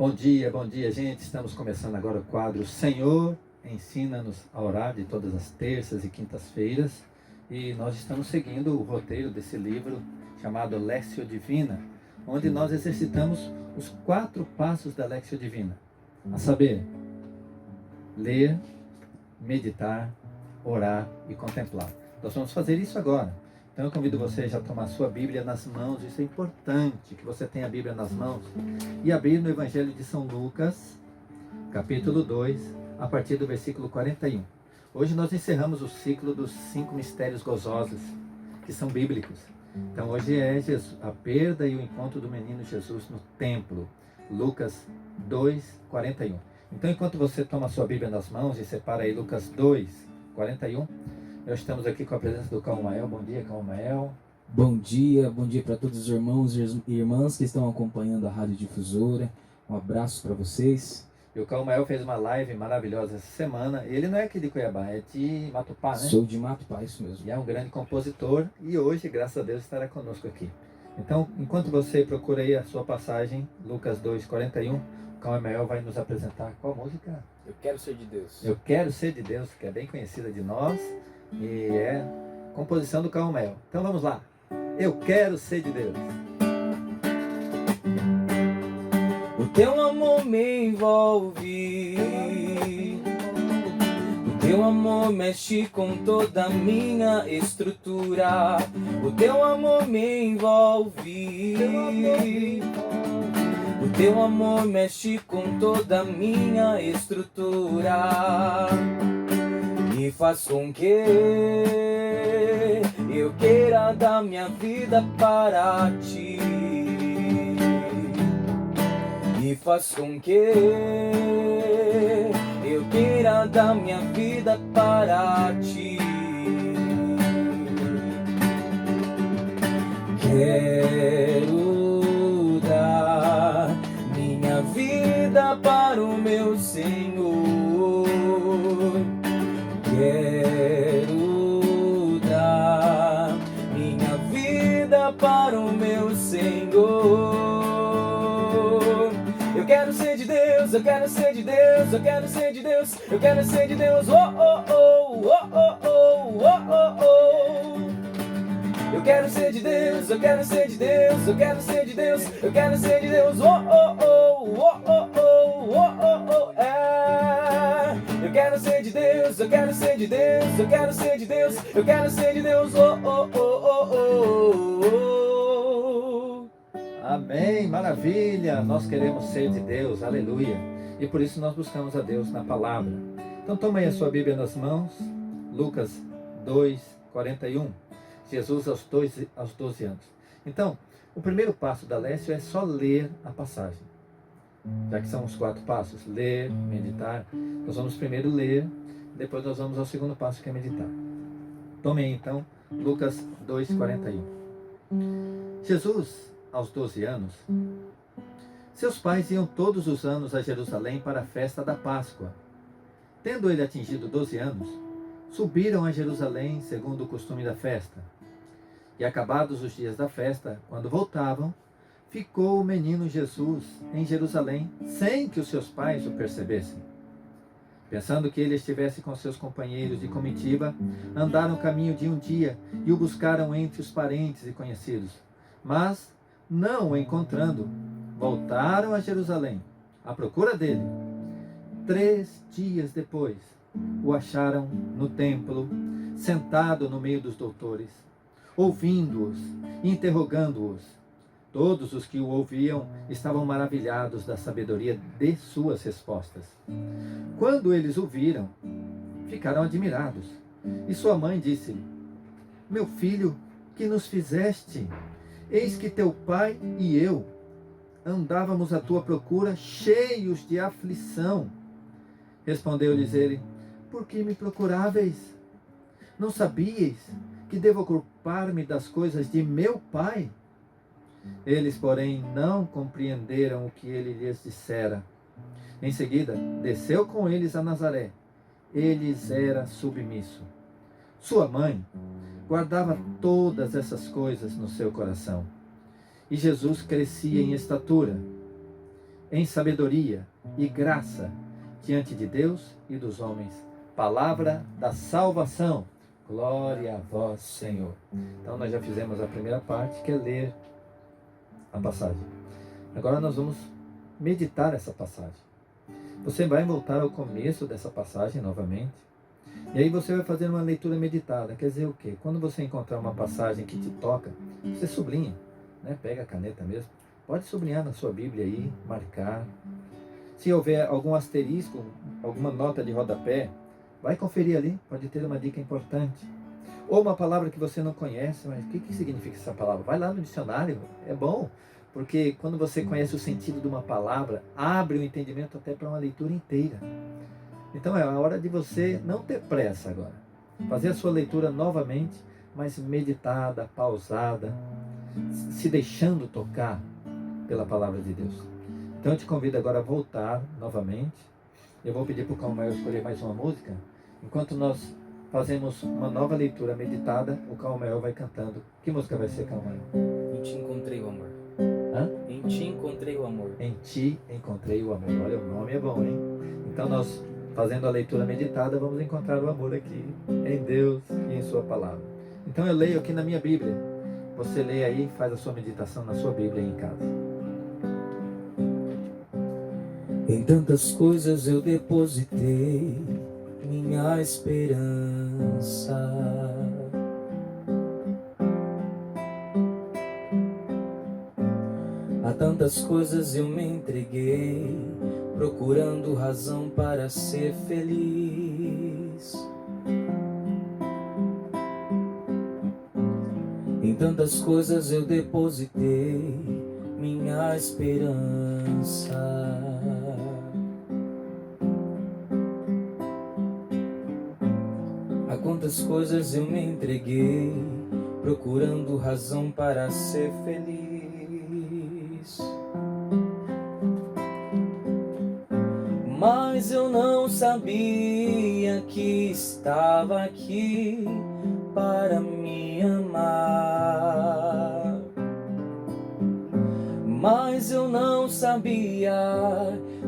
Bom dia, gente. Estamos começando agora o quadro Senhor, ensina-nos a orar, de todas as terças e quintas-feiras. E nós estamos seguindo o roteiro desse livro chamado Léxio Divina, onde nós exercitamos os 4 passos da Léxio Divina, a saber, ler, meditar, orar e contemplar. Nós vamos fazer isso agora. Então eu convido você já a tomar sua Bíblia nas mãos. Isso é importante, que você tenha a Bíblia nas mãos e abrir no Evangelho de São Lucas, capítulo 2, a partir do versículo 41. Hoje nós encerramos o ciclo dos 5 mistérios gozosos, que são bíblicos. Então hoje é a perda e o encontro do menino Jesus no templo, Lucas 2, 41. Então enquanto você toma a sua Bíblia nas mãos e separa aí Lucas 2, 41, nós estamos aqui com a presença do Calmael. Bom dia, Calmael. Bom dia para todos os irmãos e irmãs que estão acompanhando a Rádio Difusora. Um abraço para vocês. E o Calmael fez uma live maravilhosa essa semana. Ele não é aqui de Cuiabá, é de Matupá, né? Sou de Matupá, isso mesmo. E é um grande compositor e hoje, graças a Deus, estará conosco aqui. Então, enquanto você procura aí a sua passagem, Lucas 2, 41, o Calmael vai nos apresentar qual música? Eu quero ser de Deus. Eu Quero Ser de Deus, que é bem conhecida de nós e é composição do Calmael. Então vamos lá. Eu quero ser de Deus. O teu amor me envolve, o teu amor mexe com toda a minha estrutura. O teu amor me envolve, o teu amor mexe com toda a minha estrutura. E faz com que eu queira dar minha vida para ti. E faz com que eu queira dar minha vida para ti. Quero dar minha vida para o meu Senhor. Quero dar minha vida para o meu Senhor. Eu quero ser de Deus, eu quero ser de Deus, eu quero ser de Deus, eu quero ser de Deus. Oh, oh, oh, oh, oh, oh, oh, oh. Eu quero ser de Deus, eu quero ser de Deus, eu quero ser de Deus, eu quero ser de Deus. Oh, oh, oh, oh, oh, oh, oh, oh, oh. Eu quero ser de Deus, eu quero ser de Deus, eu quero ser de Deus, eu quero ser de Deus. Oh, oh, oh, oh, oh, oh. Amém, maravilha. Nós queremos ser de Deus, aleluia. E por isso nós buscamos a Deus na palavra. Então toma aí a sua Bíblia nas mãos, Lucas 2, 41. Jesus aos 12 anos. Então, o primeiro passo da Lécio é só ler a passagem. Já que são os 4 passos, ler, meditar, nós vamos primeiro ler, depois nós vamos ao segundo passo, que é meditar. Tome aí então, Lucas 2, 41. Jesus, aos 12 anos, seus pais iam todos os anos a Jerusalém para a festa da Páscoa. Tendo ele atingido 12 anos, subiram a Jerusalém segundo o costume da festa. E acabados os dias da festa, quando voltavam, ficou o menino Jesus em Jerusalém, sem que os seus pais o percebessem. Pensando que ele estivesse com seus companheiros de comitiva, andaram o caminho de um dia e o buscaram entre os parentes e conhecidos. Mas, não o encontrando, voltaram a Jerusalém, à procura dele. 3 dias depois, o acharam no templo, sentado no meio dos doutores, ouvindo-os, interrogando-os. Todos os que o ouviam estavam maravilhados da sabedoria de suas respostas. Quando eles o viram, ficaram admirados. E sua mãe disse-lhe: Meu filho, que nos fizeste? Eis que teu pai e eu andávamos à tua procura, cheios de aflição. Respondeu-lhes ele: Por que me procuráveis? Não sabíeis que devo ocupar-me das coisas de meu pai? Eles, porém, não compreenderam o que ele lhes dissera. Em seguida, desceu com eles a Nazaré. Eles era submisso. Sua mãe guardava todas essas coisas no seu coração. E Jesus crescia em estatura, em sabedoria e graça diante de Deus e dos homens. Palavra da salvação. Glória a vós, Senhor. Então nós já fizemos a primeira parte, que é ler a passagem. Agora nós vamos meditar essa passagem. Você vai voltar ao começo dessa passagem novamente. E aí você vai fazer uma leitura meditada. Quer dizer o quê? Quando você encontrar uma passagem que te toca, você sublinha, né? Pega a caneta mesmo. Pode sublinhar na sua Bíblia aí, marcar. Se houver algum asterisco, alguma nota de rodapé, vai conferir ali, pode ter uma dica importante. Ou uma palavra que você não conhece, mas o que significa essa palavra? Vai lá no dicionário, é bom, porque quando você conhece o sentido de uma palavra, abre o entendimento até para uma leitura inteira. Então é a hora de você não ter pressa agora. Fazer a sua leitura novamente, mas meditada, pausada, se deixando tocar pela palavra de Deus. Então eu te convido agora a voltar novamente. Eu vou pedir para o Calmael escolher mais uma música. Enquanto nós fazemos uma nova leitura meditada, o Calmael vai cantando. Que música vai ser, Calmael? Em ti encontrei o amor. Hã? Em ti encontrei o amor. Em ti encontrei o amor. Olha, o nome é bom, hein? Então nós, fazendo a leitura meditada, vamos encontrar o amor aqui, em Deus e em sua palavra. Então eu leio aqui na minha Bíblia. Você lê aí, faz a sua meditação na sua Bíblia aí em casa. Em tantas coisas eu depositei minha esperança. A tantas coisas eu me entreguei, procurando razão para ser feliz. Em tantas coisas eu depositei minha esperança. A quantas coisas eu me entreguei, procurando razão para ser feliz. Mas eu não sabia que estava aqui para me amar. Mas eu não sabia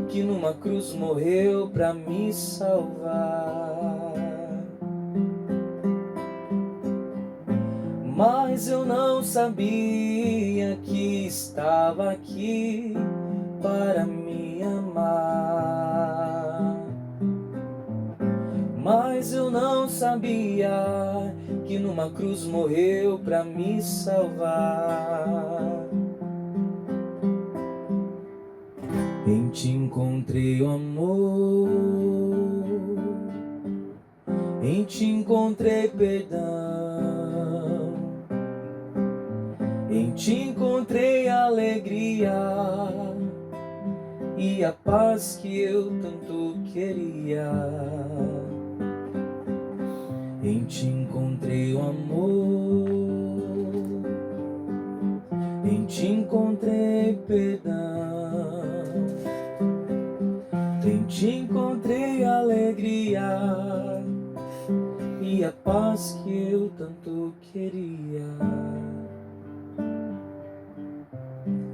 que numa cruz morreu para me salvar. Mas eu não sabia que estava aqui para me amar. Mas eu não sabia que numa cruz morreu para me salvar. Em ti encontrei o amor, em ti encontrei perdão, em ti encontrei alegria e a paz que eu tanto queria. Em ti encontrei o amor, em ti encontrei perdão, em ti encontrei alegria e a paz que eu tanto queria.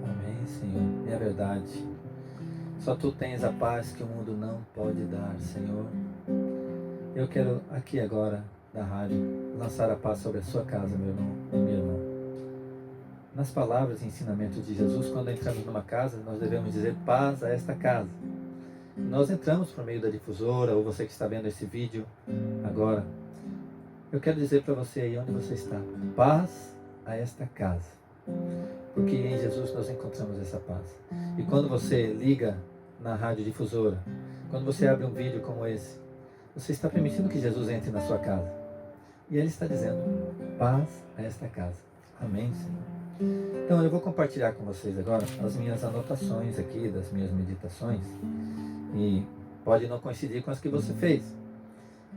Amém, Senhor. É a verdade. Só tu tens a paz que o mundo não pode dar, Senhor. Eu quero aqui agora, da rádio, lançar a paz sobre a sua casa, meu irmão e minha irmã. Nas palavras e ensinamentos de Jesus, quando entramos numa casa, nós devemos dizer paz a esta casa. Nós entramos por meio da difusora, ou você que está vendo esse vídeo agora. Eu quero dizer para você aí onde você está, paz a esta casa. Porque em Jesus nós encontramos essa paz. E quando você liga na rádio difusora, quando você abre um vídeo como esse, você está permitindo que Jesus entre na sua casa. E Ele está dizendo, paz a esta casa. Amém, Senhor? Então eu vou compartilhar com vocês agora as minhas anotações aqui, das minhas meditações. E pode não coincidir com as que você fez.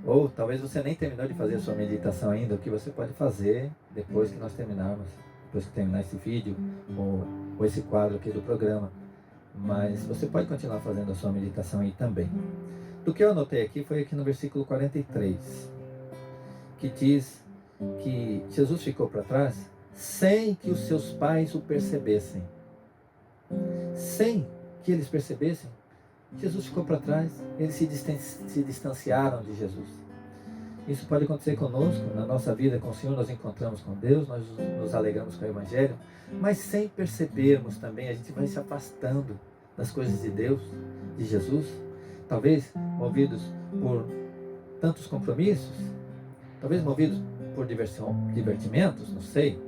Ou talvez você nem terminou de fazer a sua meditação ainda, o que você pode fazer depois que nós terminarmos, depois que terminar esse vídeo ou esse quadro aqui do programa. Mas você pode continuar fazendo a sua meditação aí também. Do que eu anotei aqui foi aqui no versículo 43, que diz que Jesus ficou para trás sem que os seus pais o percebessem. Sem que eles percebessem, Jesus ficou para trás, eles se distanciaram de Jesus. Isso pode acontecer conosco, na nossa vida com o Senhor, nós encontramos com Deus, nós nos alegramos com o Evangelho, mas sem percebermos também, a gente vai se afastando das coisas de Deus, de Jesus, talvez movidos por tantos compromissos, talvez movidos por divertimentos, não sei.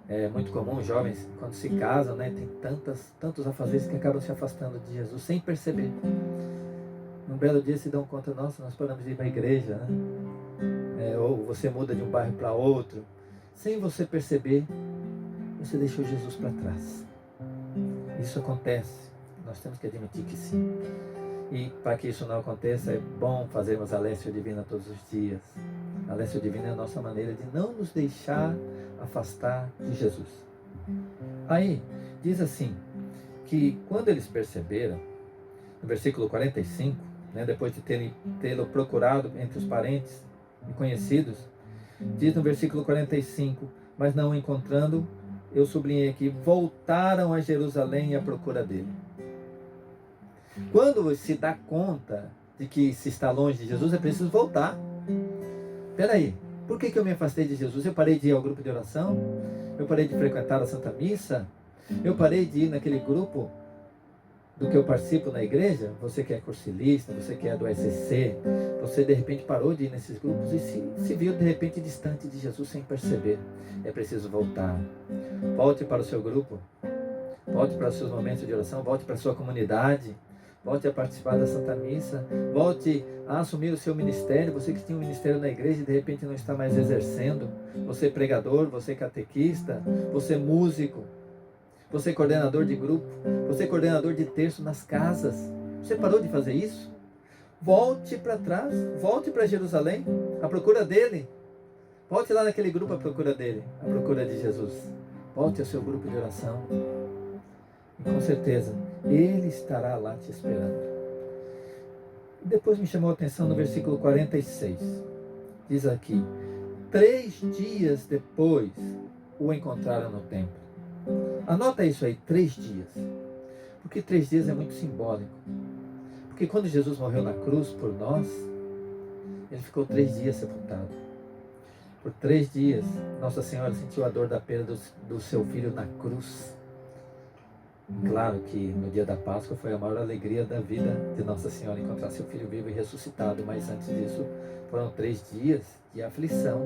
É muito comum jovens, quando se casam, né, tem tantos afazeres que acabam se afastando de Jesus sem perceber. Um belo dia se dão conta, nossa, nós paramos de ir para a igreja, né? Ou você muda de um bairro para outro, sem você perceber, você deixou Jesus para trás. Isso acontece, nós temos que admitir que sim. E para que isso não aconteça, é bom fazermos a Lécio Divina todos os dias. A Lécio Divina é a nossa maneira de não nos deixar afastar de Jesus. Aí, diz assim, que quando eles perceberam, no versículo 45, né, depois de tê-lo procurado entre os parentes e conhecidos, diz no versículo 45, mas não o encontrando, eu sublinhei aqui, voltaram a Jerusalém à procura dele. Quando se dá conta de que se está longe de Jesus, é preciso voltar. Espera aí, por que eu me afastei de Jesus? Eu parei de ir ao grupo de oração? Eu parei de frequentar a Santa Missa? Eu parei de ir naquele grupo do que eu participo na igreja? Você que é cursilista, você que é do SCC, você de repente parou de ir nesses grupos e se viu de repente distante de Jesus sem perceber. É preciso voltar. Volte para o seu grupo, volte para os seus momentos de oração, volte para a sua comunidade, volte a participar da Santa Missa, volte a assumir o seu ministério. Você que tinha um ministério na igreja e de repente não está mais exercendo, você pregador, você catequista, você músico, você coordenador de grupo, você coordenador de terço nas casas, você parou de fazer isso? Volte para trás, volte para Jerusalém, à procura dele, volte lá naquele grupo à procura dele, à procura de Jesus, volte ao seu grupo de oração, e com certeza ele estará lá te esperando. Depois me chamou a atenção no versículo 46. Diz aqui, 3 dias depois o encontraram no templo. Anota isso aí, 3 dias. Porque 3 dias é muito simbólico. Porque quando Jesus morreu na cruz por nós, ele ficou 3 dias sepultado. Por 3 dias, Nossa Senhora sentiu a dor da perda do seu filho na cruz. Claro que no dia da Páscoa foi a maior alegria da vida de Nossa Senhora encontrar seu filho vivo e ressuscitado, mas antes disso foram 3 dias de aflição,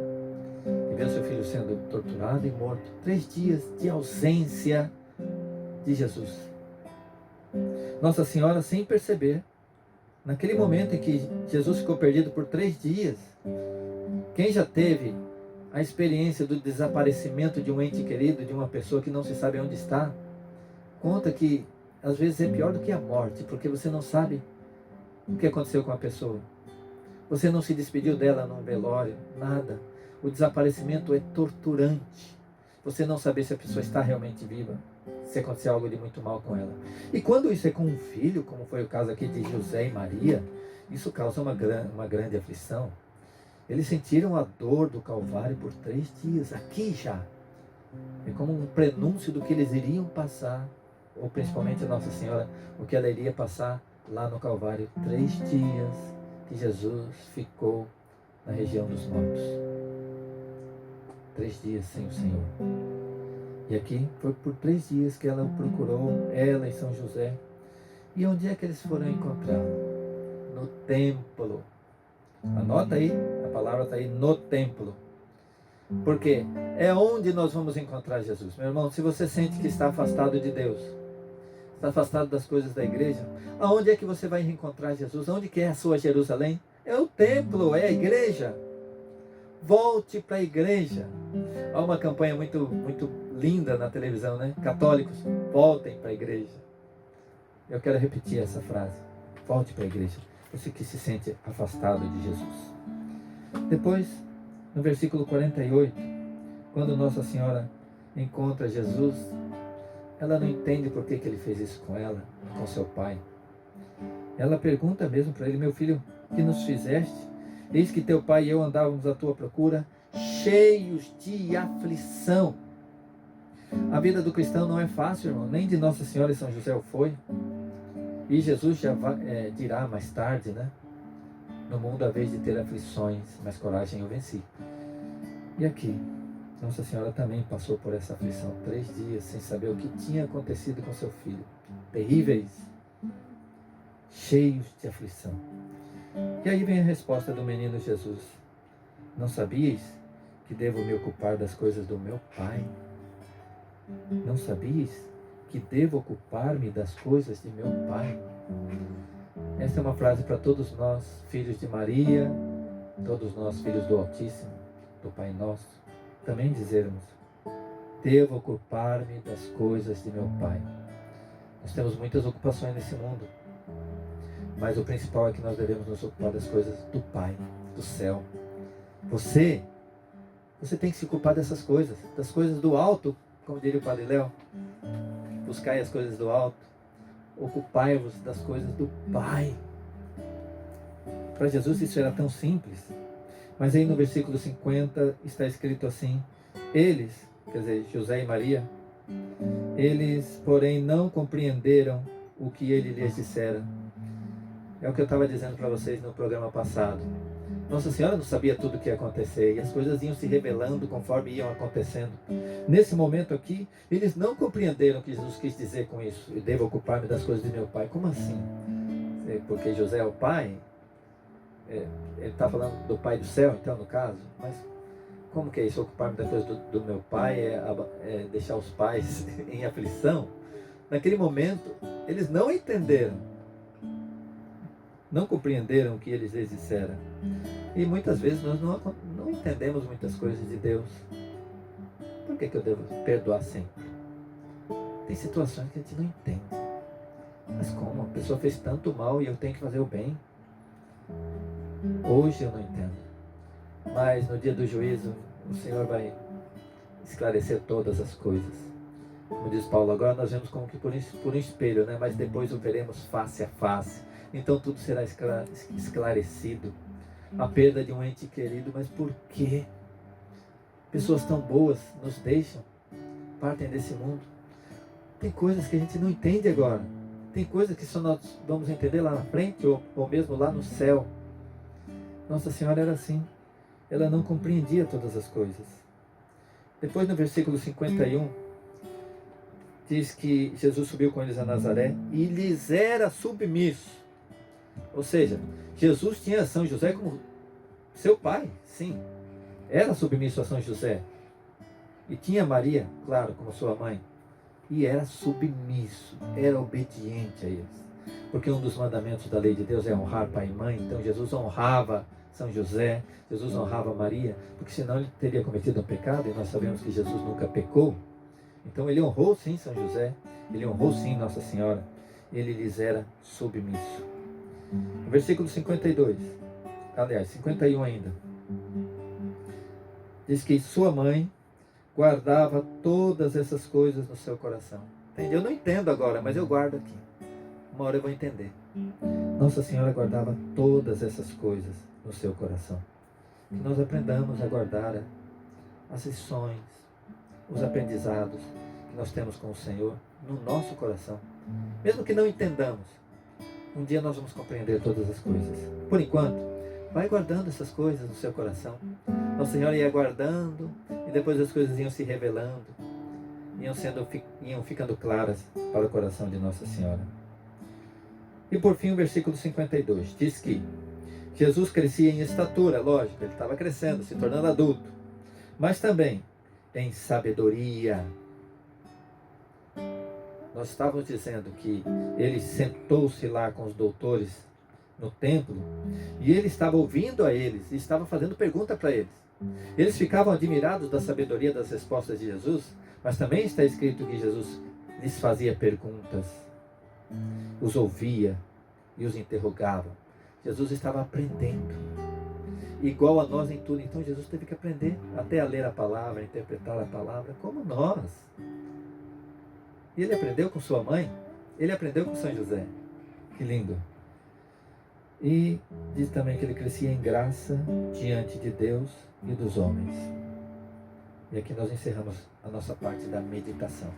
de ver seu filho sendo torturado e morto, 3 dias de ausência de Jesus. Nossa Senhora, sem perceber, naquele momento em que Jesus ficou perdido por 3 dias, quem já teve a experiência do desaparecimento de um ente querido, de uma pessoa que não se sabe onde está, conta que às vezes é pior do que a morte, porque você não sabe o que aconteceu com a pessoa. Você não se despediu dela num velório, nada. O desaparecimento é torturante. Você não saber se a pessoa está realmente viva, se aconteceu algo de muito mal com ela. E quando isso é com um filho, como foi o caso aqui de José e Maria, isso causa uma grande aflição. Eles sentiram a dor do Calvário por 3 dias, aqui já. É como um prenúncio do que eles iriam passar, ou principalmente a Nossa Senhora, o que ela iria passar lá no Calvário. 3 dias que Jesus ficou na região dos mortos. 3 dias sem o Senhor. E aqui foi por 3 dias que ela o procurou, ela e São José. E onde é que eles foram encontrar? No templo. Anota aí, a palavra está aí, no templo. Porque é onde nós vamos encontrar Jesus. Meu irmão, se você sente que está afastado de Deus, está afastado das coisas da igreja, aonde é que você vai encontrar Jesus? Onde que é a sua Jerusalém? É o templo, é a igreja. Volte para a igreja. Há uma campanha muito linda na televisão, né? Católicos, voltem para a igreja. Eu quero repetir essa frase. Volte para a igreja. Você que se sente afastado de Jesus. Depois, no versículo 48, quando Nossa Senhora encontra Jesus, ela não entende por que ele fez isso com ela, com seu pai. Ela pergunta mesmo para ele, meu filho, que nos fizeste? Eis que teu pai e eu andávamos à tua procura, cheios de aflição. A vida do cristão não é fácil, irmão, nem de Nossa Senhora e São José o foi. E Jesus já dirá mais tarde, né? No mundo há vez de ter aflições, mas coragem eu venci. E aqui, Nossa Senhora também passou por essa aflição, 3 dias sem saber o que tinha acontecido com seu filho. Terríveis, cheios de aflição. E aí vem a resposta do menino Jesus: não sabias que devo me ocupar das coisas do meu Pai? Não sabias que devo ocupar-me das coisas de meu Pai? Esta é uma frase para todos nós, filhos de Maria, todos nós, filhos do Altíssimo, do Pai Nosso, também dizermos: devo ocupar-me das coisas de meu Pai. Nós temos muitas ocupações nesse mundo, mas o principal é que nós devemos nos ocupar das coisas do Pai, do céu. Você tem que se ocupar dessas coisas, das coisas do alto, como diria o Padre Léo. Buscai as coisas do alto, ocupai-vos das coisas do Pai. Para Jesus isso era tão simples, mas aí no versículo 50 está escrito assim: eles, quer dizer, José e Maria, eles, porém, não compreenderam o que ele lhes dissera. É o que eu estava dizendo para vocês no programa passado. Nossa Senhora não sabia tudo o que ia acontecer, e as coisas iam se revelando conforme iam acontecendo. Nesse momento aqui, eles não compreenderam o que Jesus quis dizer com isso: eu devo ocupar-me das coisas de meu Pai. Como assim? Porque José é o pai? Ele está falando do Pai do céu, então, no caso? Mas como que é isso? Ocupar-me das coisas do meu Pai é deixar os pais em aflição? Naquele momento, eles não entenderam, não compreenderam o que eles lhes disseram. E muitas vezes nós não entendemos muitas coisas de Deus. Por que eu devo perdoar sempre? Tem situações que a gente não entende. Mas como? A pessoa fez tanto mal e eu tenho que fazer o bem? Hoje eu não entendo. Mas no dia do juízo, o Senhor vai esclarecer todas as coisas. Como diz Paulo, agora nós vemos como que por um espelho, né? Mas depois o veremos face a face. Então tudo será esclarecido. A perda de um ente querido, mas por quê? Pessoas tão boas nos deixam, partem desse mundo. Tem coisas que a gente não entende agora. Tem coisas que só nós vamos entender lá na frente, ou mesmo lá no céu. Nossa Senhora era assim. Ela não compreendia todas as coisas. Depois no versículo 51, diz que Jesus subiu com eles a Nazaré e lhes era submisso. Ou seja, Jesus tinha São José como seu pai, sim. Era submisso a São José. E tinha Maria, claro, como sua mãe. E era submisso, era obediente a eles. Porque um dos mandamentos da lei de Deus é honrar pai e mãe. Então Jesus honrava São José, Jesus honrava Maria, porque senão ele teria cometido um pecado, e nós sabemos que Jesus nunca pecou. Então ele honrou sim São José, ele honrou sim Nossa Senhora, ele lhes era submisso. No versículo 52, aliás, 51 ainda, diz que sua mãe guardava todas essas coisas no seu coração. Entende? Eu não entendo agora, mas eu guardo aqui. Uma hora eu vou entender. Nossa Senhora guardava todas essas coisas no seu coração. Que nós aprendamos a guardar as lições, os aprendizados que nós temos com o Senhor no nosso coração. Mesmo que não entendamos, um dia nós vamos compreender todas as coisas. Por enquanto, vai guardando essas coisas no seu coração. Nossa Senhora ia guardando, e depois as coisas iam se revelando, iam ficando claras para o coração de Nossa Senhora. E por fim o versículo 52 diz que Jesus crescia em estatura, lógico, ele estava crescendo, se tornando adulto, mas também em sabedoria. Nós estávamos dizendo que ele sentou-se lá com os doutores no templo, e ele estava ouvindo a eles, e estava fazendo pergunta para eles. Eles ficavam admirados da sabedoria das respostas de Jesus, mas também está escrito que Jesus lhes fazia perguntas, os ouvia e os interrogava. Jesus estava aprendendo, igual a nós em tudo. Então Jesus teve que aprender até a ler a palavra, a interpretar a palavra, como nós. E ele aprendeu com sua mãe, ele aprendeu com São José. Que lindo! E diz também que ele crescia em graça diante de Deus e dos homens. E aqui nós encerramos a nossa parte da meditação.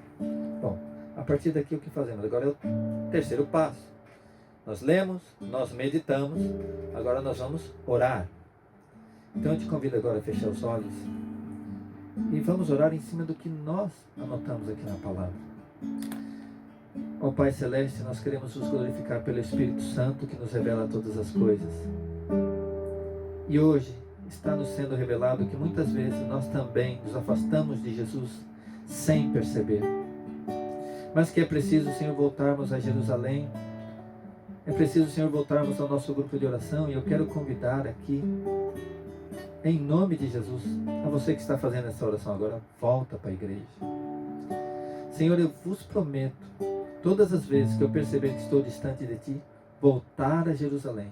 Bom, a partir daqui o que fazemos? Agora é o terceiro passo. Nós lemos, nós meditamos, agora nós vamos orar. Então eu te convido agora a fechar os olhos e vamos orar em cima do que nós anotamos aqui na palavra. Ó Pai Celeste, nós queremos nos glorificar pelo Espírito Santo que nos revela todas as coisas. E hoje está nos sendo revelado que muitas vezes nós também nos afastamos de Jesus sem perceber. Mas que é preciso, Senhor, voltarmos a Jerusalém. É preciso, Senhor, voltarmos ao nosso grupo de oração. E eu quero convidar aqui, em nome de Jesus, a você que está fazendo essa oração agora, volta para a igreja. Senhor, eu vos prometo, todas as vezes que eu perceber que estou distante de Ti, voltar a Jerusalém.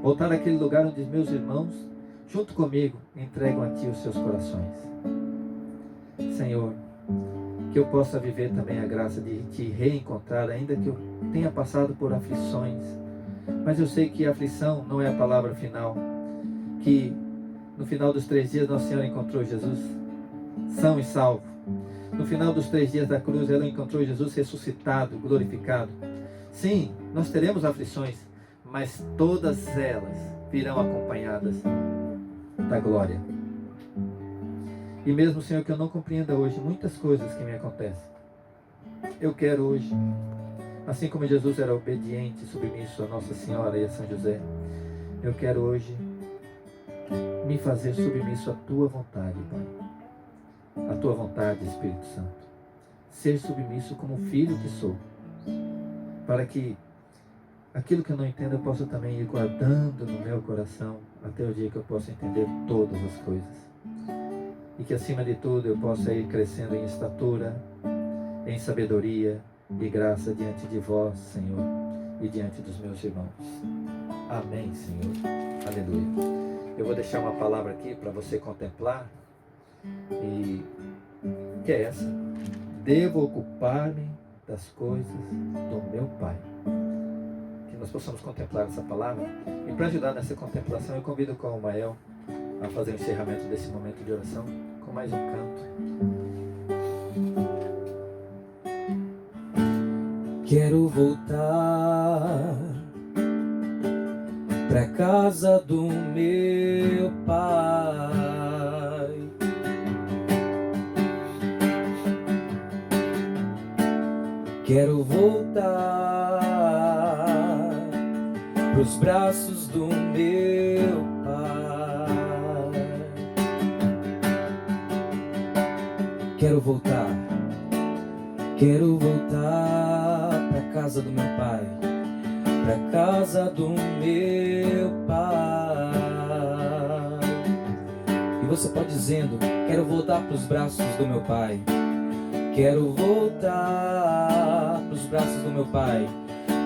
Voltar àquele lugar onde meus irmãos, junto comigo, entregam a Ti os seus corações. Senhor, que eu possa viver também a graça de Te reencontrar, ainda que eu tenha passado por aflições. Mas eu sei que a aflição não é a palavra final. Que no final dos 3 dias Nosso Senhor encontrou Jesus, são e salvo. No final dos 3 dias da cruz, ela encontrou Jesus ressuscitado, glorificado. Sim, nós teremos aflições, mas todas elas virão acompanhadas da glória. E mesmo, Senhor, que eu não compreenda hoje muitas coisas que me acontecem, eu quero hoje, assim como Jesus era obediente e submisso a Nossa Senhora e a São José, eu quero hoje me fazer submisso à Tua vontade, Pai. A Tua vontade, Espírito Santo. Ser submisso como filho que sou, para que aquilo que eu não entendo eu possa também ir guardando no meu coração até o dia que eu possa entender todas as coisas. E que acima de tudo eu possa ir crescendo em estatura, em sabedoria e graça diante de vós, Senhor, e diante dos meus irmãos. Amém, Senhor. Aleluia. Eu vou deixar uma palavra aqui para você contemplar, e que é essa: devo ocupar-me das coisas do meu Pai. Que nós possamos contemplar essa palavra, e para ajudar nessa contemplação eu convido o Coral Mael a fazer o encerramento desse momento de oração com mais um canto. Quero voltar pra casa do meu Pai. Quero voltar pros braços do meu Pai. Quero voltar pra casa do meu Pai, pra casa do meu Pai. E você pode dizendo: quero voltar pros braços do meu Pai. Quero voltar pros braços do meu Pai,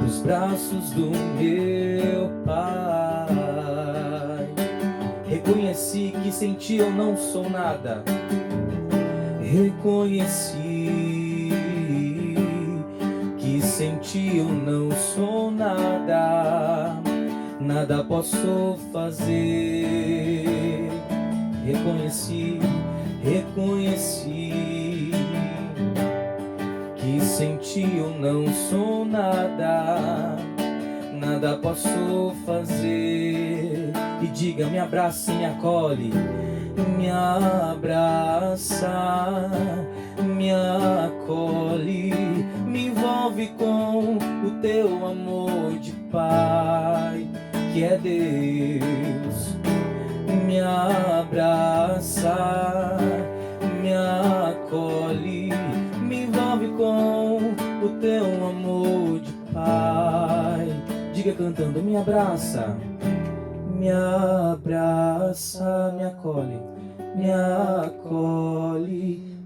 pros braços do meu Pai. Reconheci que sem Ti eu não sou nada. Reconheci que sem Ti eu não sou nada. Nada posso fazer. Reconheci que sem Ti eu não sou nada. Nada posso fazer. E diga: me abraça e me acolhe. Me abraça, me acolhe, me envolve com o Teu amor de Pai, que é Deus. Me abraça, me acolhe, me envolve com o Teu amor de Pai. Diga cantando: me abraça, me abraça, me acolhe,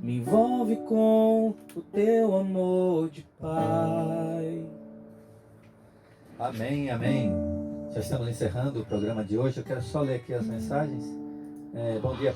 me envolve com o Teu amor de Pai. Amém, amém. Já estamos encerrando o programa de hoje. Eu quero só ler aqui as mensagens. Bom dia,